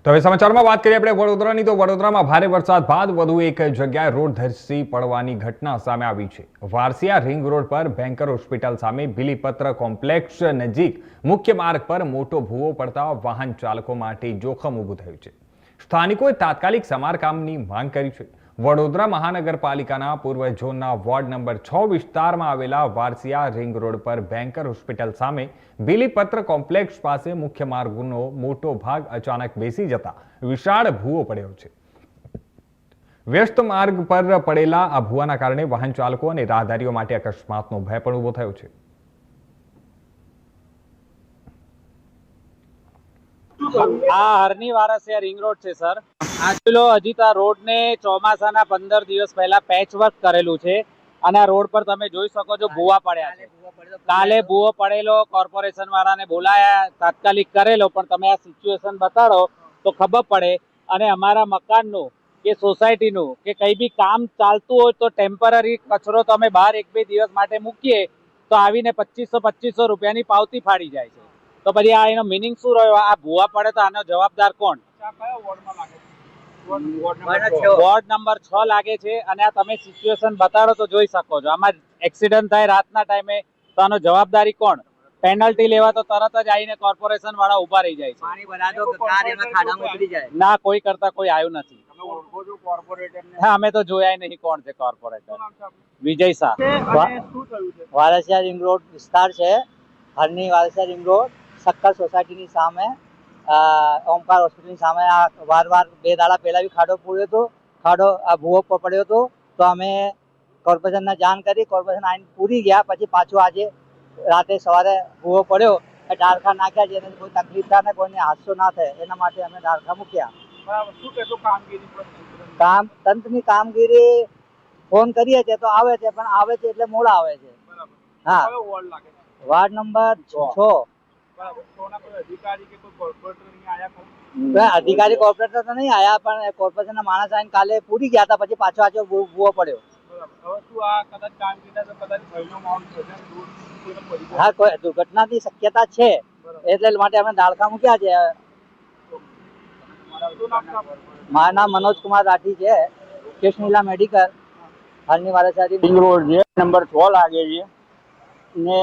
તો હવે સમાચારમાં વાત કરીએ આપણે વડોદરાની તો વડોદરામાં ભારે વરસાદ બાદ વધુ એક જગ્યાએ રોડ ધસી પડવાની ઘટના સામે આવી છે। વારસિયા રિંગ રોડ પર બેન્કર હોસ્પિટલ સામે બિલીપત્ર કોમ્પ્લેક્સ નજીક મુખ્ય માર્ગ પર મોટો ભૂવો પડતા વાહન ચાલકો માટે જોખમ ઊભું થયું છે। સ્થાનિકોએ તાત્કાલિક સમારકામની માંગ કરી છે। વડોદરા મહાનગરપાલિકાના પૂર્વ ઝોનના વોર્ડ નંબર 6 વિસ્તારમાં આવેલા વારસિયા રિંગ રોડ પર બેન્કર હોસ્પિટલ સામે બિલીપત્ર કોમ્પ્લેક્સ પાસે મુખ્ય માર્ગનો મોટો ભાગ અચાનક બેસી જતા વિશાળ ભૂવો પડ્યો છે। વ્યસ્ત માર્ગ પર પડેલા આ ભૂવાના કારણે વાહન ચાલકો અને રાહદારીઓ માટે અકસ્માતનો ભય પણ ઊભો થયો છે। આ હરની વારસિયા રિંગ રોડ છે સર। આજલો હજી તો આ રોડ ને ચોમાસાના 15 દિવસ પહેલા પેચ વર્ક કરેલું છે અને આ રોડ પર તમે જોઈ શકો છો ભૂવા પડ્યા છે। કાલે ભૂવો પડેલો, કોર્પોરેશન વાળાને બોલાયા, તાત્કાલિક કરેલો, પણ તમે આ સિચ્યુએશન બતાડો તો ખબર પડે। અને અમારા મકાનનું કે સોસાયટીનું કે કઈ બી કામ ચાલતું હોય તો ટેમ્પરરી કચરો તમે બહાર 1-2 દિવસ માટે મૂકીએ તો આવીને 2500 રૂપિયાની પાવતી ફાડી જાય છે। તો પછી આ એનો મિનિંગ શું રહ્યો? આ ભૂવા પડે તો આનો જવાબદાર કોણ? વોર્ડ નંબર 6 લાગે છે અને આ તમે સિચ્યુએશન બતાડો તો જોઈ શકો છો। આમાં એક્સિડન્ટ થાય રાતના ટાઈમે તો આનો જવાબદારી કોણ? પેનલ્ટી લેવા તો તરત જ આવીને કોર્પોરેશન વાળા ઉભા રહી જાય છે। ના, કોઈ કરતા કોઈ આવ્યું નથી। હા, અમે તો જોયા નહીં કોણ છે corporator. Vijay Shah. Varasiya ring road વિસ્તાર છે। હરની વારસિયા રિંગ રોડ સક્કર સોસાયટીની સામે ઓમકાર હોસ્પિટલની સામે આ વાર 2 દાડા પહેલા બી ખાડો પૂર્યો હતો। ખાડો આ ભૂવો પડ્યો હતો તો અમે કોર્પોરેશનને જાણ કરી, કોર્પોરેશન આવીને પૂરી ગયા। પછી પાછું આજે રાતે સવારે ભૂવો પડ્યો, ડાળખા નાખ્યા, જેને કોઈ તકલીફ થાય ને કોઈને હાદસો ના થાય એના માટે અમે ડાળખા મૂક્યા। તંત્રની કામગીરી ફોન કરીએ છીએ તો આવે છે, પણ આવે છે એટલે મોડા આવે છે। હા, વાર્ડ નંબર 6। અધિકારી કોર્પોરેટર તો નહીં આયા, પણ કોર્પોરેશન ના માણસ આવીને કાલે પૂરી ગયા હતા, પછી પાછો આજે ભૂવો પડ્યો। હા, કોઈ દુર્ઘટનાની શક્યતા છે એટલે માટે અમે ડાળખા મૂક્યા છે। મારું નામ મનોજ કુમાર રાઠી છે, કૃષ્ણલીલા મેડિકલ, હરની વારસિયા રિંગ રોડ છે, નંબર 6 લાગે છે ને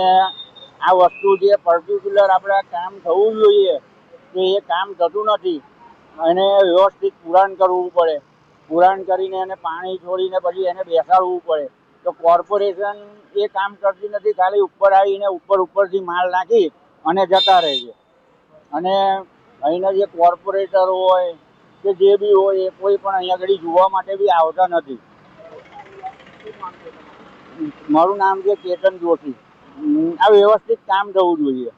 આ વસ્તુ જે પર્ટિક્યુલર આપણે કામ થવું જોઈએ તો એ કામ થતું નથી અને વ્યવસ્થિત પુરાણ કરવું પડે। પુરાણ કરીને એને પાણી છોડીને પછી એને બેસાડવું પડે। તો કોર્પોરેશન એ કામ કરતી નથી, ખાલી ઉપર આવીને ઉપરથી માલ નાખી અને જતા રહે છે। અને અહીંના જે કોર્પોરેટર હોય કે જે બી હોય એ કોઈ પણ અહીંયા આગળ જોવા માટે બી આવતા નથી। મારું નામ છે કેતન જોશી। આ વ્યવસ્થિત કામ થવું જોઈએ।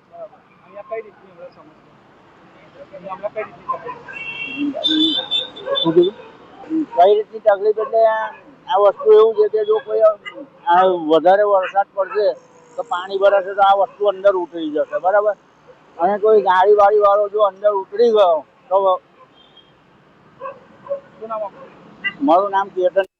કઈ રીતની તકલીફ એટલે આ વસ્તુ એવું છે કે જો કોઈ વધારે વરસાદ પડશે તો પાણી ભરાશે તો આ વસ્તુ અંદર ઉતરી જશે, બરાબર? અને કોઈ ગાડી વાળો જો અંદર ઉતરી ગયો તો મારું નામ કેતન।